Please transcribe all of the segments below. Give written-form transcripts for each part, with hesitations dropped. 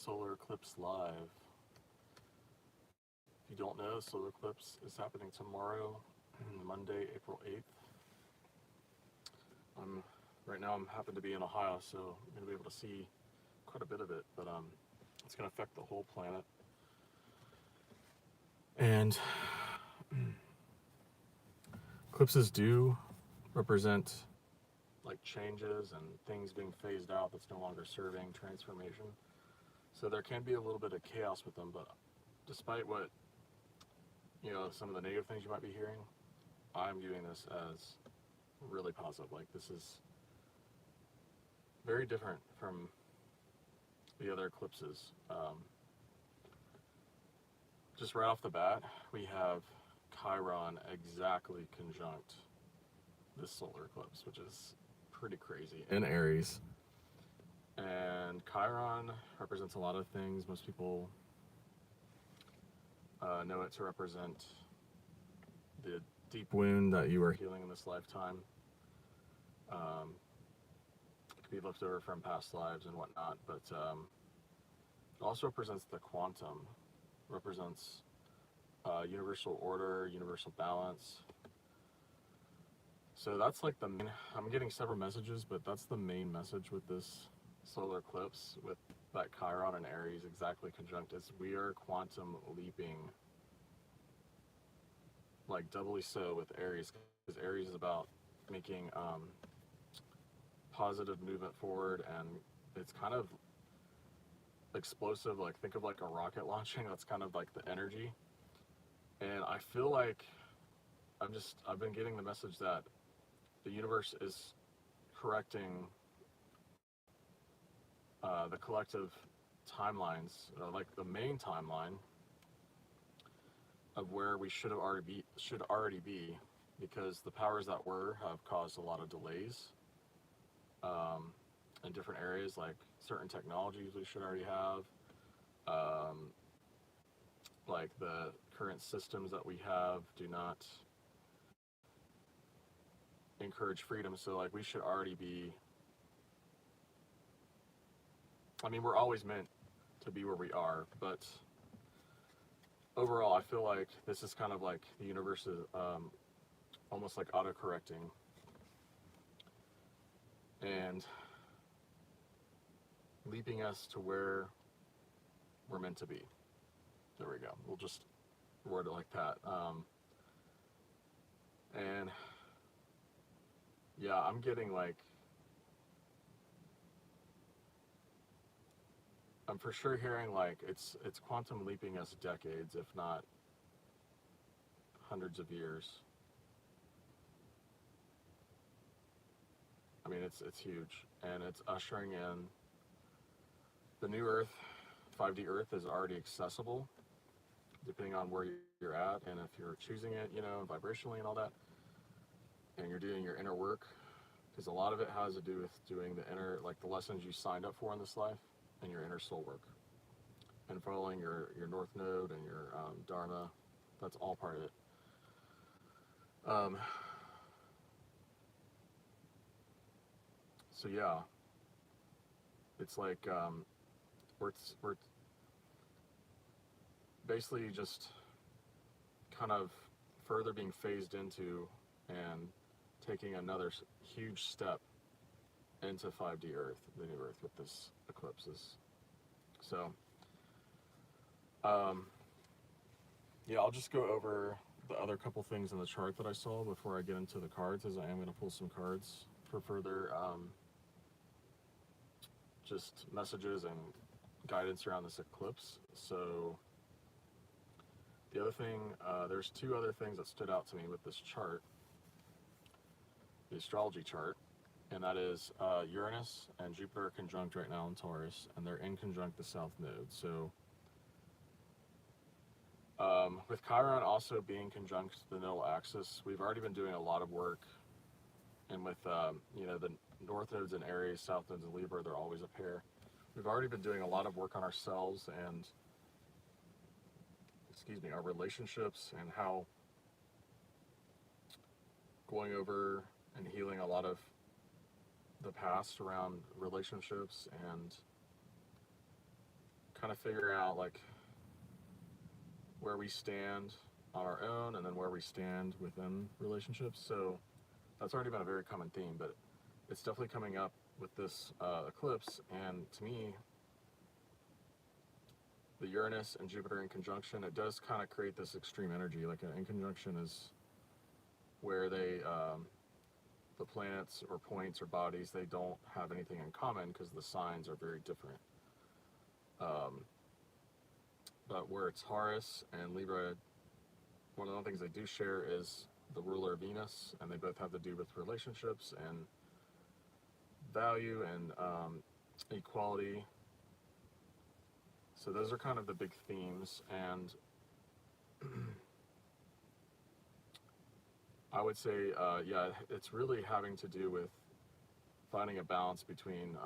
solar eclipse live. If you don't know, solar eclipse is happening tomorrow, Monday, April 8th. I'm right now I'm happen to be in Ohio, so I'm going to be able to see quite a bit of it, but it's going to affect the whole planet. And eclipses do represent like changes and things being phased out that's no longer serving transformation. So there can be a little bit of chaos with them, but despite what, some of the negative things you might be hearing, I'm viewing this as really positive. Like, this is very different from the other eclipses. Just right off the bat, we have Chiron exactly conjunct this solar eclipse, which is pretty crazy, in Aries. And Chiron represents a lot of things. Most people know it to represent the deep wound that you are healing in this lifetime. It could be left over from past lives and whatnot, but it also represents the quantum, represents universal order, universal balance. So that's like the main, I'm getting several messages, but that's the main message with this solar eclipse, with that Chiron and Aries exactly conjunct, is we are quantum leaping, like doubly so with Aries, because Aries is about making positive movement forward, and it's kind of explosive. Like, think of like a rocket launching. That's kind of like the energy. And I feel like I've been getting the message that the universe is correcting the collective timelines, or like the main timeline of where we should already be, because the powers that were have caused a lot of delays in different areas, like certain technologies we should already have, like the current systems that we have do not encourage freedom. So like, we should already be, I mean, we're always meant to be where we are, but overall I feel like this is kind of like the universe is almost like auto-correcting and leaping us to where we're meant to be. There we go. We'll just word it like that. And yeah, I'm getting like, I'm for sure hearing like it's quantum leaping us decades, if not hundreds of years. I mean, it's huge, and it's ushering in the new Earth. 5D Earth is already accessible, depending on where you're at, and if you're choosing it, vibrationally and all that, and you're doing your inner work, because a lot of it has to do with doing the inner, like the lessons you signed up for in this life, and your inner soul work, and following your North Node and your Dharma. That's all part of it. So yeah, it's like we're basically just kind of further being phased into and taking another huge step into 5D Earth, the new Earth, with this eclipses. So, yeah, I'll just go over the other couple things in the chart that I saw before I get into the cards, as I am going to pull some cards for further just messages and guidance around this eclipse. So the other thing, there's two other things that stood out to me with this chart, the astrology chart, and that is Uranus and Jupiter are conjunct right now in Taurus, and they're in conjunct the South Node. So with Chiron also being conjunct the nodal axis, we've already been doing a lot of work, and with the North Nodes in Aries, South Nodes in Libra, they're always a pair. We've already been doing a lot of work on ourselves and, our relationships, and how going over and healing a lot of the past around relationships, and kind of figuring out like where we stand on our own and then where we stand within relationships. So that's already been a very common theme, but it's definitely coming up with this eclipse. And to me, the Uranus and Jupiter in conjunction, it does kind of create this extreme energy. Like in conjunction is where the planets or points or bodies, they don't have anything in common because the signs are very different. But where Taurus and Libra, one of the things they do share is the ruler Venus, and they both have to do with relationships and value and equality. So those are kind of the big themes, and I would say, yeah, it's really having to do with finding a balance between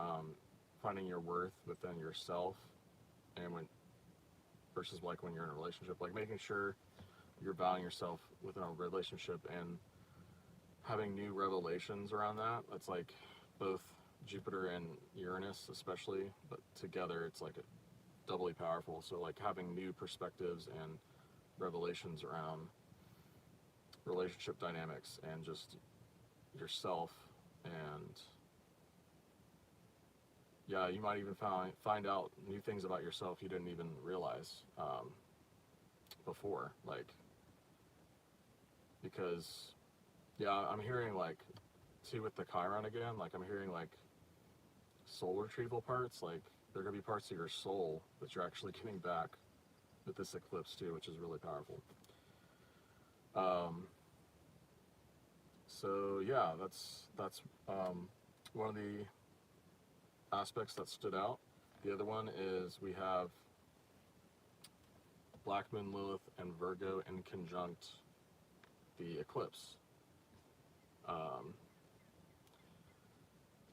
finding your worth within yourself and when versus like when you're in a relationship, like making sure you're valuing yourself within a relationship and having new revelations around that. That's like both Jupiter and Uranus especially, but together it's like doubly powerful. So like having new perspectives and revelations around relationship dynamics and just yourself. And yeah, you might even find out new things about yourself you didn't even realize before, like, because yeah, I'm hearing like too with the Chiron again, like I'm hearing like soul retrieval parts, like there are gonna be parts of your soul that you're actually getting back with this eclipse too, which is really powerful. So yeah, that's one of the aspects that stood out. The other one is we have Black Moon Lilith and Virgo in conjunct the eclipse.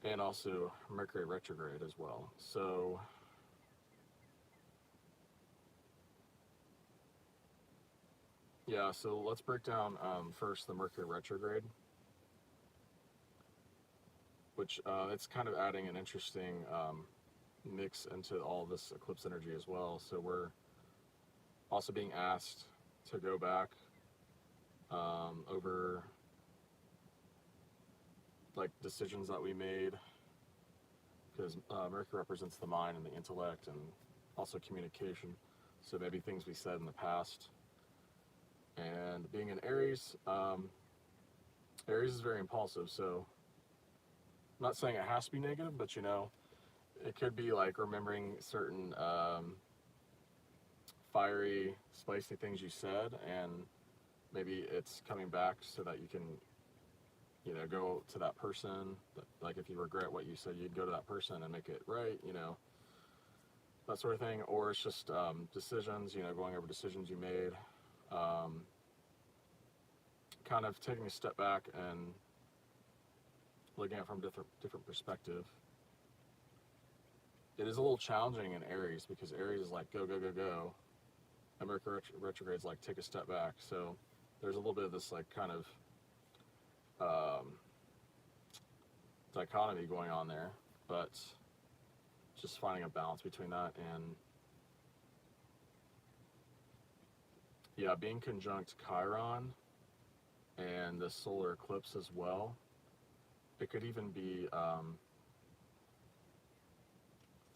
And also Mercury retrograde as well. So yeah, so let's break down first the Mercury retrograde, which it's kind of adding an interesting mix into all this eclipse energy as well. So we're also being asked to go back over like decisions that we made, because Mercury represents the mind and the intellect and also communication. So maybe things we said in the past. And being in Aries, Aries is very impulsive. So I'm not saying it has to be negative, but you know, it could be like remembering certain fiery, spicy things you said, and maybe it's coming back so that you can, you know, go to that person. Like if you regret what you said, you'd go to that person and make it right, you know, that sort of thing. Or it's just decisions, you know, going over decisions you made, kind of taking a step back and looking at it from different perspective. It is a little challenging in Aries because Aries is like go, go, go, go, and Mercury retrograde is like take a step back. So there's a little bit of this like kind of dichotomy going on there, but just finding a balance between that. And yeah, being conjunct Chiron and the solar eclipse as well, it could even be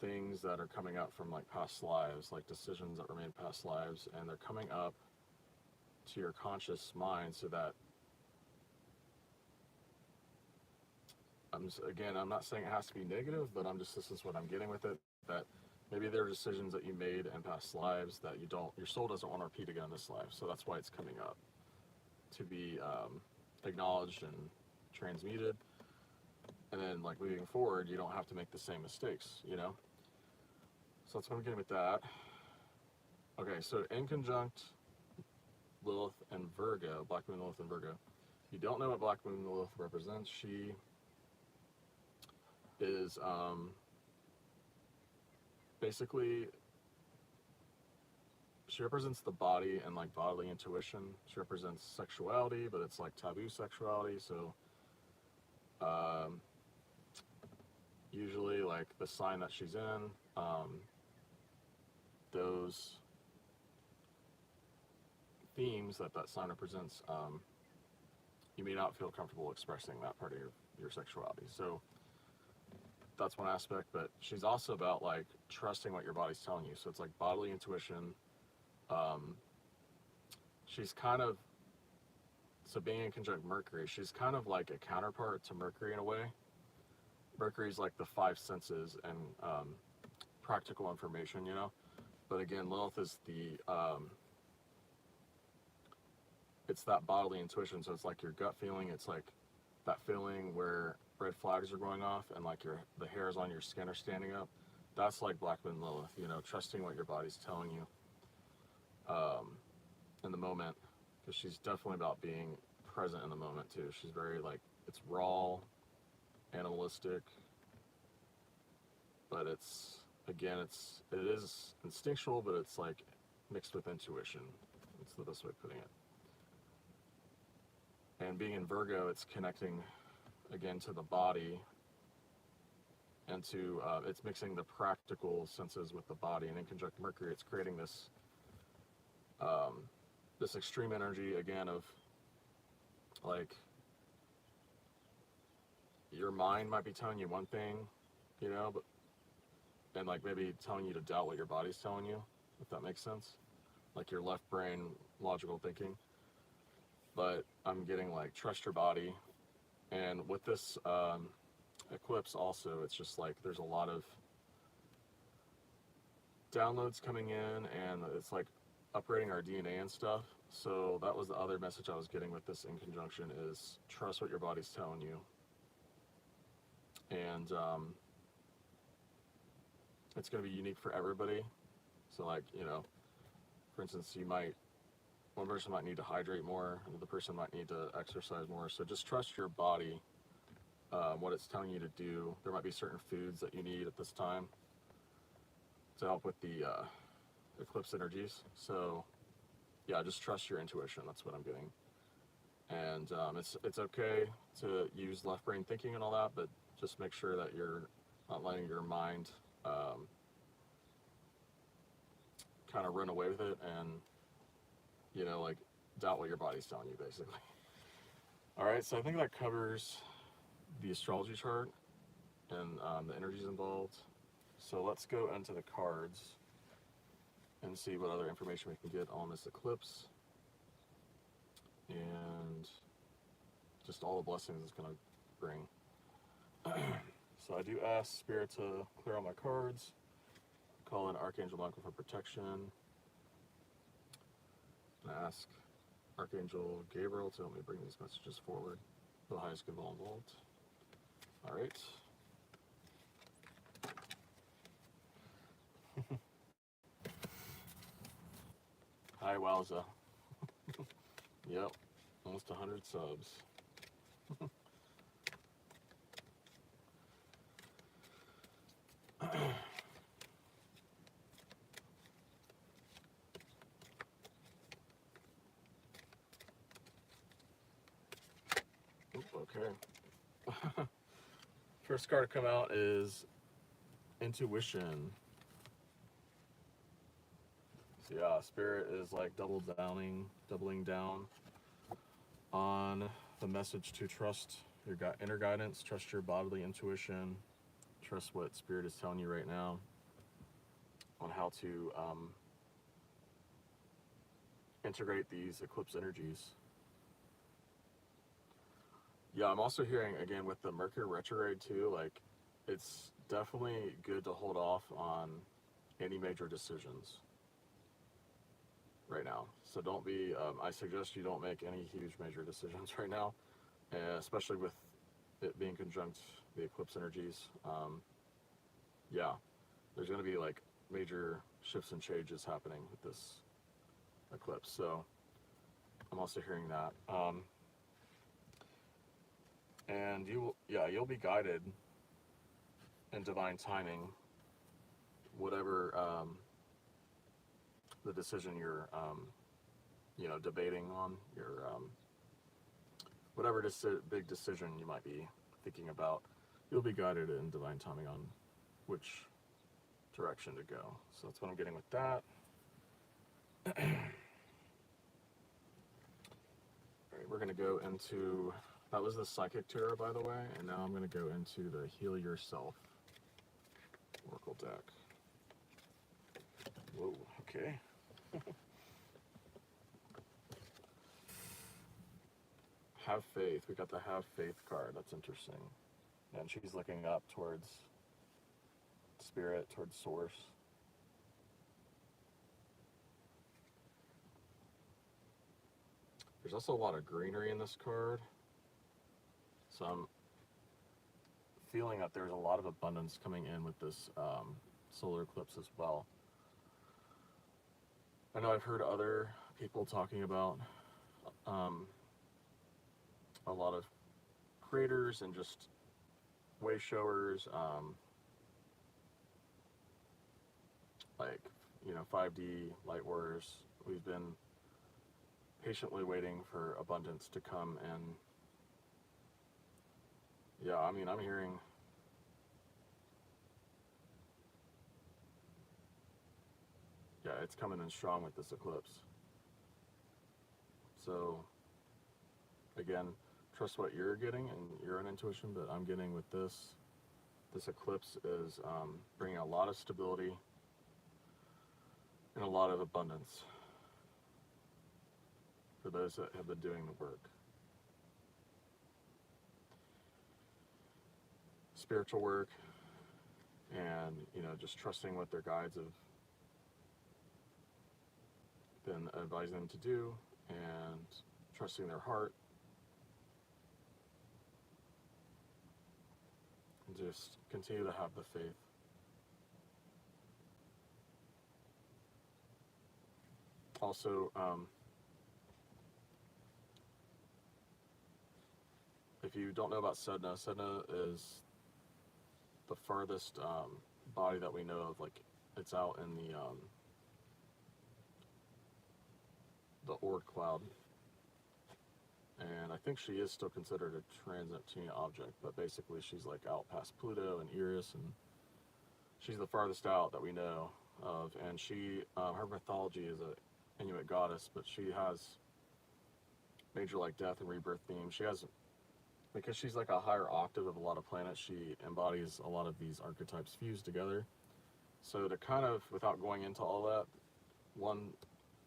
things that are coming up from like past lives, like decisions that were made in past lives, and they're coming up to your conscious mind. So that I'm not saying it has to be negative, but this is what I'm getting with it, that maybe there are decisions that you made in past lives that your soul doesn't want to repeat again in this life. So that's why it's coming up to be acknowledged and transmuted. And then like moving forward, you don't have to make the same mistakes, you know? So that's what I'm getting with that. Okay, so in conjunct Lilith and Virgo, Black Moon Lilith and Virgo. If you don't know what Black Moon Lilith represents, she is basically, she represents the body and like bodily intuition. She represents sexuality, but it's like taboo sexuality. So usually like the sign that she's in, those themes that that sign represents, you may not feel comfortable expressing that part of your sexuality. So that's one aspect, but she's also about like trusting what your body's telling you. So it's like bodily intuition. She's kind of, so being in conjunct Mercury, she's kind of like a counterpart to Mercury in a way. Mercury's like the five senses and practical information, you know. But again, Lilith is the it's that bodily intuition. So it's like your gut feeling. It's like that feeling where red flags are going off and like the hairs on your skin are standing up. That's like Black Moon Lilith, you know, trusting what your body's telling you in the moment, because she's definitely about being present in the moment too. She's very like, it's raw, animalistic, but it's, again, it is instinctual, but it's like mixed with intuition. That's the best way of putting it. And being in Virgo, it's connecting again to the body and to it's mixing the practical senses with the body. And in conjunct Mercury, it's creating this this extreme energy again of like your mind might be telling you one thing, you know, but and like maybe telling you to doubt what your body's telling you, if that makes sense. Like your left brain logical thinking. But I'm getting like trust your body. And with this eclipse also, it's just like there's a lot of downloads coming in, and it's like upgrading our DNA and stuff. So that was the other message I was getting with this in conjunction, is trust what your body's telling you. And it's going to be unique for everybody. So like, you know, for instance, one person might need to hydrate more, another person might need to exercise more. So just trust your body, what it's telling you to do. There might be certain foods that you need at this time to help with the eclipse energies. So yeah, just trust your intuition. That's what I'm getting. And it's okay to use left brain thinking and all that, but just make sure that you're not letting your mind kind of run away with it and, you know, like doubt what your body's telling you, basically. All right, so I think that covers the astrology chart and the energies involved. So let's go into the cards and see what other information we can get on this eclipse and just all the blessings it's going to bring. So I do ask Spirit to clear out my cards, call in Archangel Michael for protection, and ask Archangel Gabriel to help me bring these messages forward for the highest good of all involved. All right. Hi, wowza. Yep, almost 100 subs. Okay. First card to come out is Intuition. So yeah, Spirit is like doubling down on the message to trust your inner guidance, trust your bodily intuition, trust what Spirit is telling you right now on how to integrate these eclipse energies. Yeah, I'm also hearing, again, with the Mercury retrograde too, like, it's definitely good to hold off on any major decisions right now. So don't be, I suggest you don't make any huge major decisions right now, especially with it being conjunct the eclipse energies. Yeah, there's going to be like major shifts and changes happening with this eclipse. So I'm also hearing that. And you'll be guided in divine timing, whatever the decision you're, debating on, your whatever big decision you might be thinking about, you'll be guided in divine timing on which direction to go. So that's what I'm getting with that. Alright, we're going to go into, that was the Psychic Tarot, by the way, and now I'm going to go into the Heal Yourself Oracle deck. Whoa, okay. Have faith. We got the Have Faith card. That's interesting. And she's looking up towards spirit, towards source. There's also a lot of greenery in this card. So I'm feeling that there's a lot of abundance coming in with this solar eclipse as well. I know I've heard other people talking about a lot of creators and just way showers, like, you know, 5D light warriors. We've been patiently waiting for abundance to come, and yeah, I mean, I'm hearing it's coming in strong with this eclipse. So again, trust what you're getting and your own intuition, but I'm getting with this eclipse is bringing a lot of stability and a lot of abundance for those that have been doing the work. Spiritual work, and, you know, just trusting what their guides have been advising them to do, and trusting their heart, and just continue to have the faith. Also, if you don't know about Sedna, Sedna is the farthest body that we know of. Like, it's out in the Oort cloud, and I think she is still considered a transiting object, but basically she's like out past Pluto and Eris, and she's the farthest out that we know of. And she, her mythology is a Inuit goddess, but she has major like death and rebirth themes. She has, because she's like a higher octave of a lot of planets, she embodies a lot of these archetypes fused together. So to kind of, without going into all that, one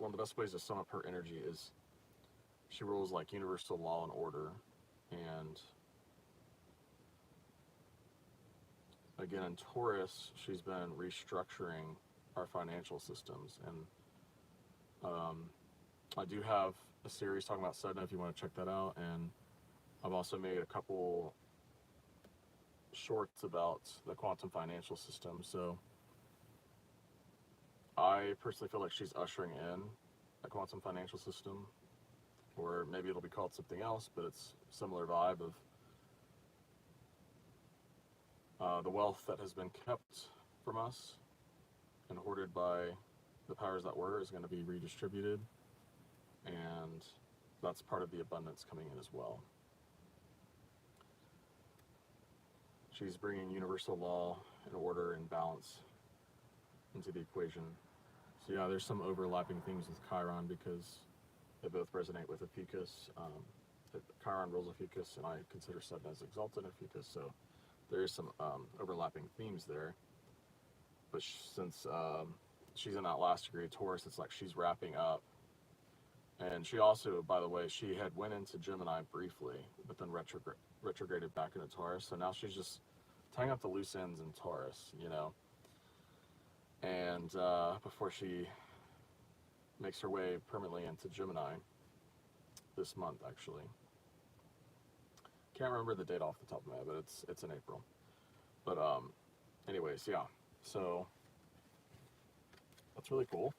of the best ways to sum up her energy is she rules like universal law and order. And again, in Taurus, she's been restructuring our financial systems. And I do have a series talking about Sedna if you want to check that out. And I've also made a couple shorts about the quantum financial system. So I personally feel like she's ushering in a quantum financial system, or maybe it'll be called something else, but it's a similar vibe of the wealth that has been kept from us and hoarded by the powers that were is going to be redistributed, and that's part of the abundance coming in as well. She's bringing universal law and order and balance into the equation. So yeah, there's some overlapping things with Chiron because they both resonate with Ophiuchus. Chiron rules Ophiuchus, and I consider Sedna as exalted Ophiuchus, so there is some overlapping themes there. But since she's in that last degree of Taurus, it's like she's wrapping up. And she also, by the way, she had went into Gemini briefly, but then retrograded back into Taurus. So now she's just tying up the loose ends in Taurus, you know. And before she makes her way permanently into Gemini this month, actually. Can't remember the date off the top of my head, but it's in April. But anyways, yeah. So that's really cool.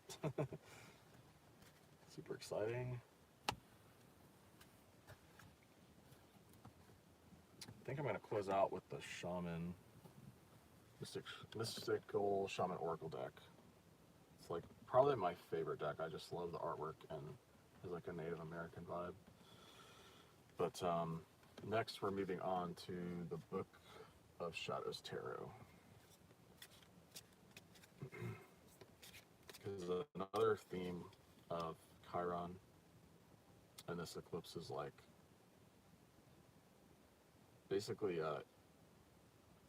Super exciting. I think I'm going to close out with the Shaman, Mystical Shaman Oracle deck. It's like probably my favorite deck. I just love the artwork and has like a Native American vibe. But next we're moving on to the Book of Shadows Tarot. Because another theme of Chiron and this eclipse is like basically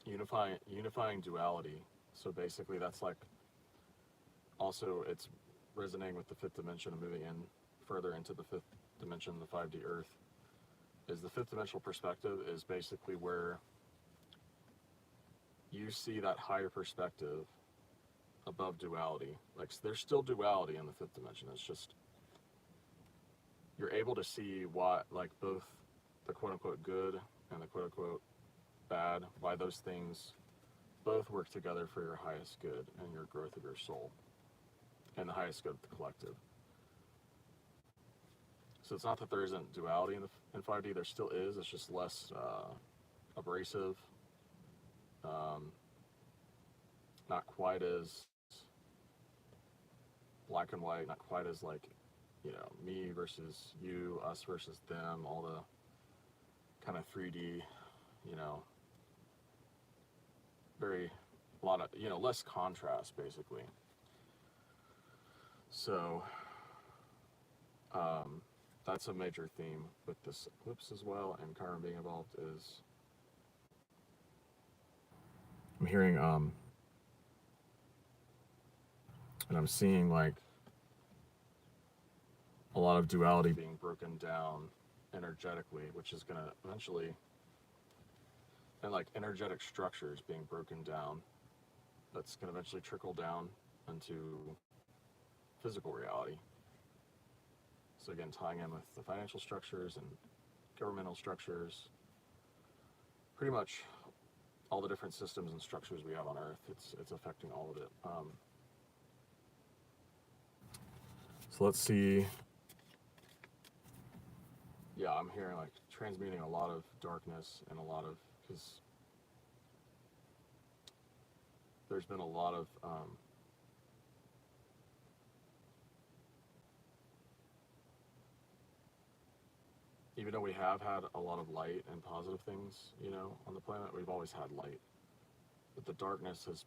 unifying duality. So basically, that's like also it's resonating with the fifth dimension and moving in further into the fifth dimension, the 5D Earth. Is the fifth dimensional perspective is basically where you see that higher perspective above duality. Like there's still duality in the fifth dimension. It's just you're able to see why, like both the quote unquote good and the quote unquote bad, why those things both work together for your highest good and your growth of your soul and the highest good of the collective. So it's not that there isn't duality in 5D. There still is. It's just less abrasive, not quite as black and white, not quite as like, me versus you, us versus them, all the kind of 3D, you know, very, a lot of, less contrast basically. So, that's a major theme with this eclipse as well, and Chiron being involved is, I'm hearing, and I'm seeing like a lot of duality being broken down energetically, which is going to eventually, and like energetic structures being broken down, that's going to eventually trickle down into physical reality. So again, tying in with the financial structures and governmental structures, pretty much all the different systems and structures we have on Earth, it's affecting all of it. So let's see. Yeah, I'm hearing like transmuting a lot of darkness and a lot of, because there's been a lot of even though we have had a lot of light and positive things, on the planet, we've always had light. But the darkness has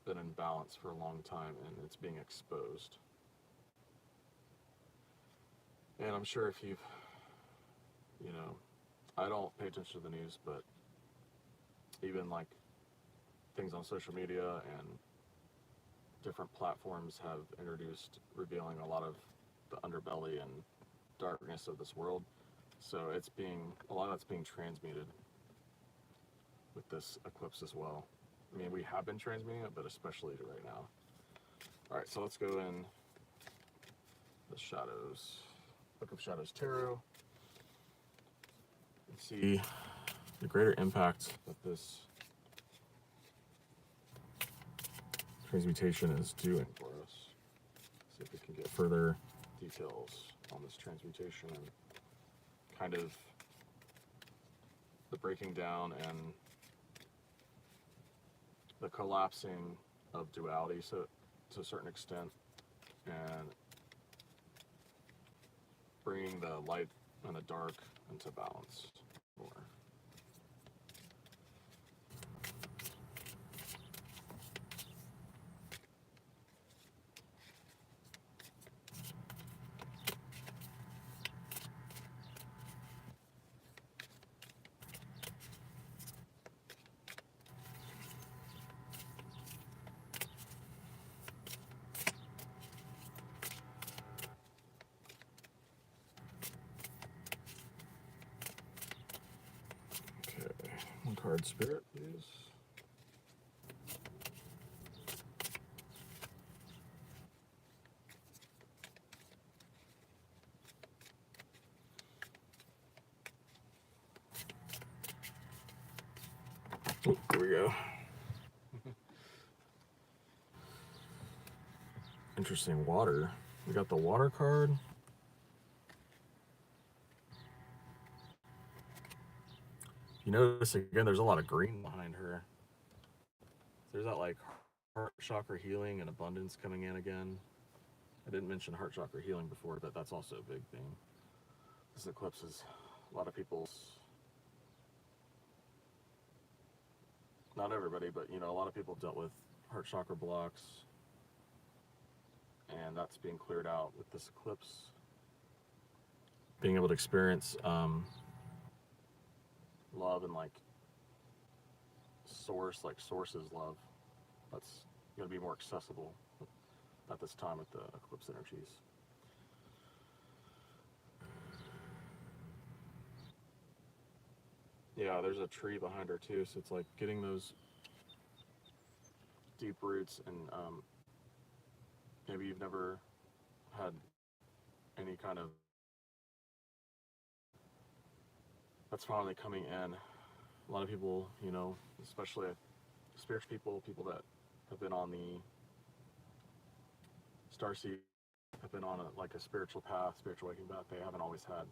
been in balance for a long time, and it's being exposed. And I'm sure if you've, I don't pay attention to the news, but even like things on social media and different platforms have introduced revealing a lot of the underbelly and darkness of this world. So a lot of that's being transmuted with this eclipse as well. I mean, we have been transmuting it, but especially right now. All right, so let's go in the shadows. Book of Shadows Tarot. And see the greater impact that this transmutation is doing for us. See if we can get further details on this transmutation and kind of the breaking down and the collapsing of duality, so to a certain extent, and bringing the light and the dark into balance more. Okay, one card spirit, please. Oh, here we go. Interesting, water. We got the water card. You notice again, there's a lot of green behind her. There's that like heart chakra healing and abundance coming in again. I didn't mention heart chakra healing before, but that's also a big thing. This eclipse is a lot of people's, not everybody, but a lot of people dealt with heart chakra blocks, and that's being cleared out with this eclipse. Being able to experience love and like source's love. That's going to be more accessible at this time with the eclipse energies. Yeah, there's a tree behind her too, so it's like getting those deep roots, and maybe you've never had any kind of, that's finally coming in. A lot of people, you know, especially spiritual people that have been on the starseed, have been on a spiritual path, spiritual awakening path. They haven't always had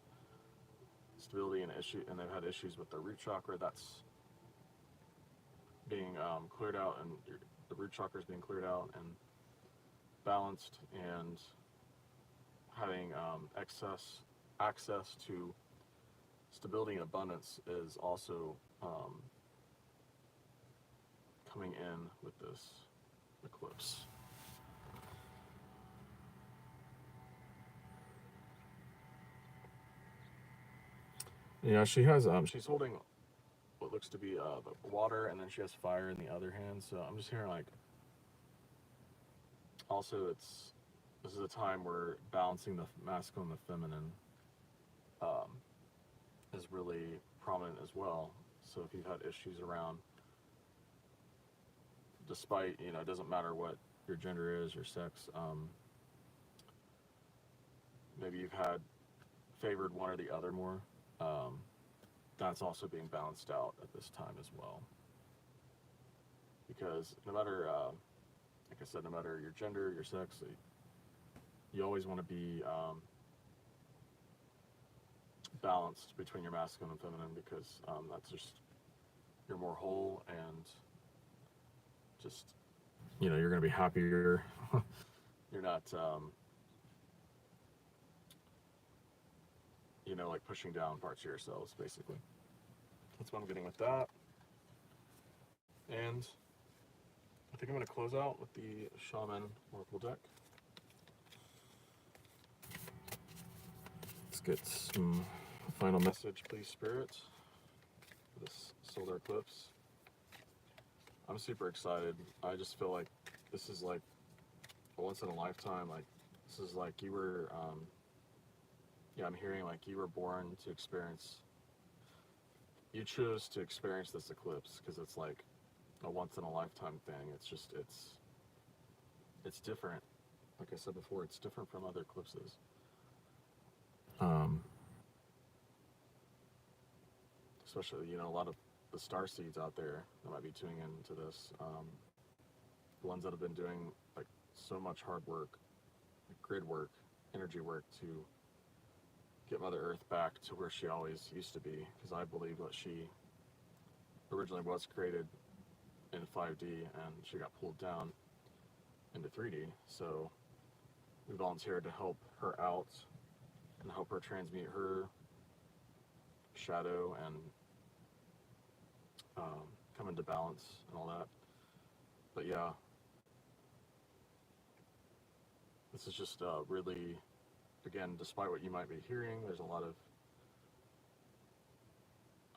stability and they've had issues with their root chakra. That's being cleared out, and the root chakra is being cleared out and balanced, and having access to stability and abundance is also coming in with this eclipse. Yeah, she has she's holding what looks to be the water, and then she has fire in the other hand. So I'm just hearing like, also this is a time where balancing the masculine and the feminine is really prominent as well. So if you've had issues around, despite, you know, it doesn't matter what your gender is, your sex, maybe you've had favored one or the other more, that's also being balanced out at this time as well. Because no matter, like I said, no matter your gender, your sex, you always want to be balanced between your masculine and feminine, because that's just, you're more whole, and just, you know, you're going to be happier. You're not, you know, like pushing down parts of yourselves, basically. That's what I'm getting with that. And I think I'm going to close out with the Shaman Oracle deck. Let's get some final message, please, Spirit, for this solar eclipse. I'm super excited. I just feel like this is like a once in a lifetime. Like, this is like you were, yeah, I'm hearing like you were born to experience, you chose to experience this eclipse, because it's like a once in a lifetime thing. It's just, it's different. Like I said before, it's different from other eclipses. Especially, you know, a lot of the star seeds out there that might be tuning into this, the ones that have been doing like so much hard work, like grid work, energy work, to get Mother Earth back to where she always used to be, because I believe that she originally was created in 5D and she got pulled down into 3D. So we volunteered to help her out and help her transmute her shadow and come into balance and all that. But yeah, this is just really, again, despite what you might be hearing, there's a lot of,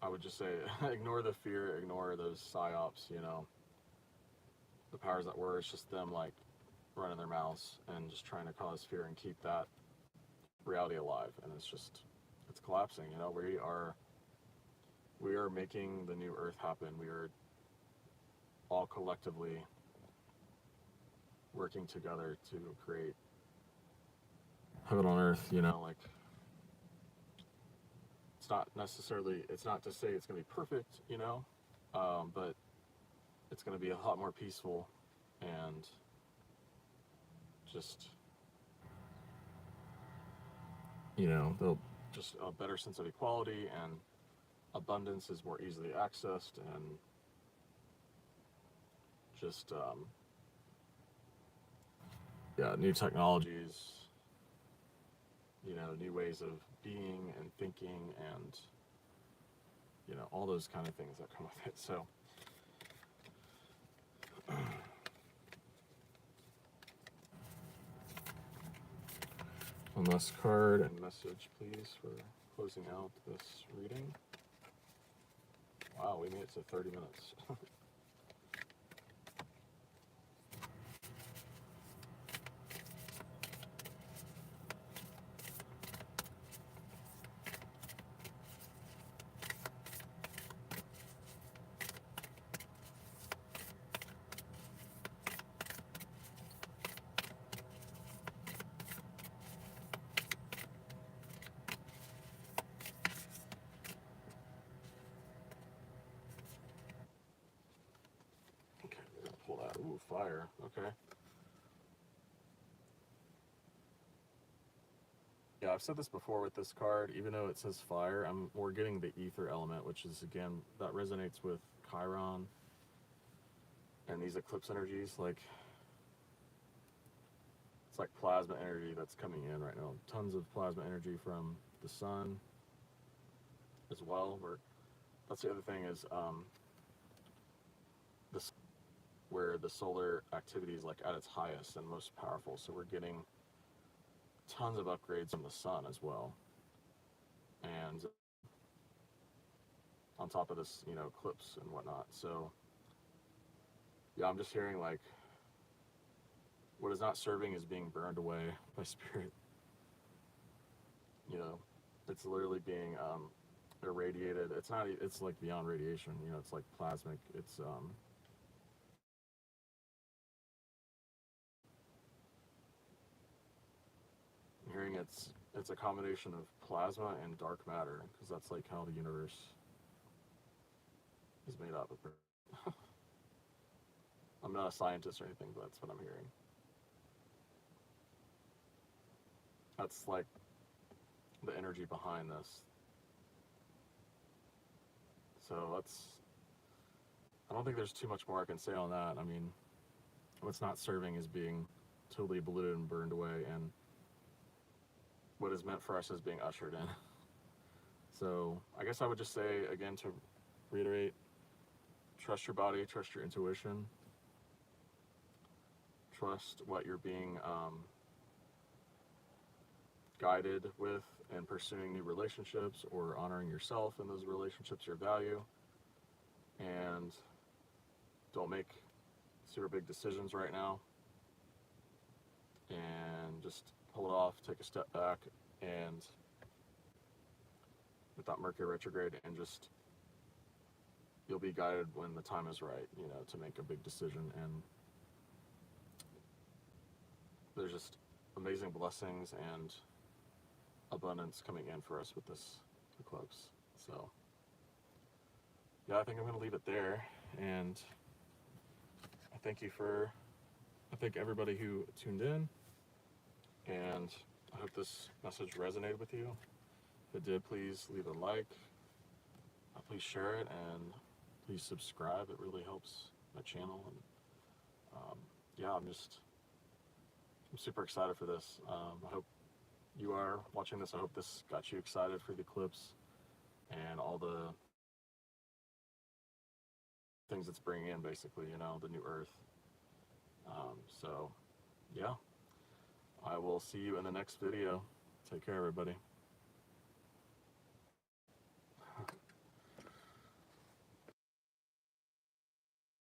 I would just say, ignore the fear, ignore those psyops, you know, the powers that were. It's just them like running their mouths and just trying to cause fear and keep that reality alive. And it's just, it's collapsing, you know. We are making the new Earth happen. We are all collectively working together to create heaven on earth, you know. Like, it's not necessarily, it's not to say it's going to be perfect, you know, but it's going to be a lot more peaceful, and just, you know, they'll just a better sense of equality, and abundance is more easily accessed, and just yeah, new technologies, you know, new ways of being and thinking, and, you know, all those kind of things that come with it. So One last card and message, please, for closing out this reading. Wow, we made it to 30 minutes. Okay, we're gonna pull that. Ooh, fire. Okay. Yeah, I've said this before with this card. Even though it says fire, we're getting the ether element, which is, again, that resonates with Chiron and these eclipse energies. Like, it's like plasma energy that's coming in right now. Tons of plasma energy from the sun as well. That's the other thing is this where the solar activity is like at its highest and most powerful. So we're getting tons of upgrades from the sun as well. And on top of this, eclipse and whatnot. So yeah, I'm just hearing like what is not serving is being burned away by spirit. It's literally being irradiated. It's like beyond radiation, it's like plasmic. It's I'm hearing it's a combination of plasma and dark matter, because that's like how the universe is made up of. I'm not a scientist or anything, but that's what I'm hearing. That's like the energy behind this. So I don't think there's too much more I can say on that. I mean, what's not serving is being totally polluted and burned away, and what is meant for us is being ushered in. So I guess I would just say, again, to reiterate, trust your body, trust your intuition, trust what you're being guided with, and pursuing new relationships or honoring yourself in those relationships, your value, and don't make super big decisions right now, and just pull it off, take a step back, and with that Mercury retrograde, and just you'll be guided when the time is right, to make a big decision. And there's just amazing blessings and abundance coming in for us with this eclipse. So yeah, I think I'm going to leave it there, and I thank everybody who tuned in, and I hope this message resonated with you. If it did, please leave a like, please share it, and please subscribe. It really helps my channel. And yeah, I'm super excited for this. I hope you are watching this. I hope this got you excited for the eclipse and all the things it's bringing in, basically, the new earth. So yeah, I will see you in the next video. Take care, everybody.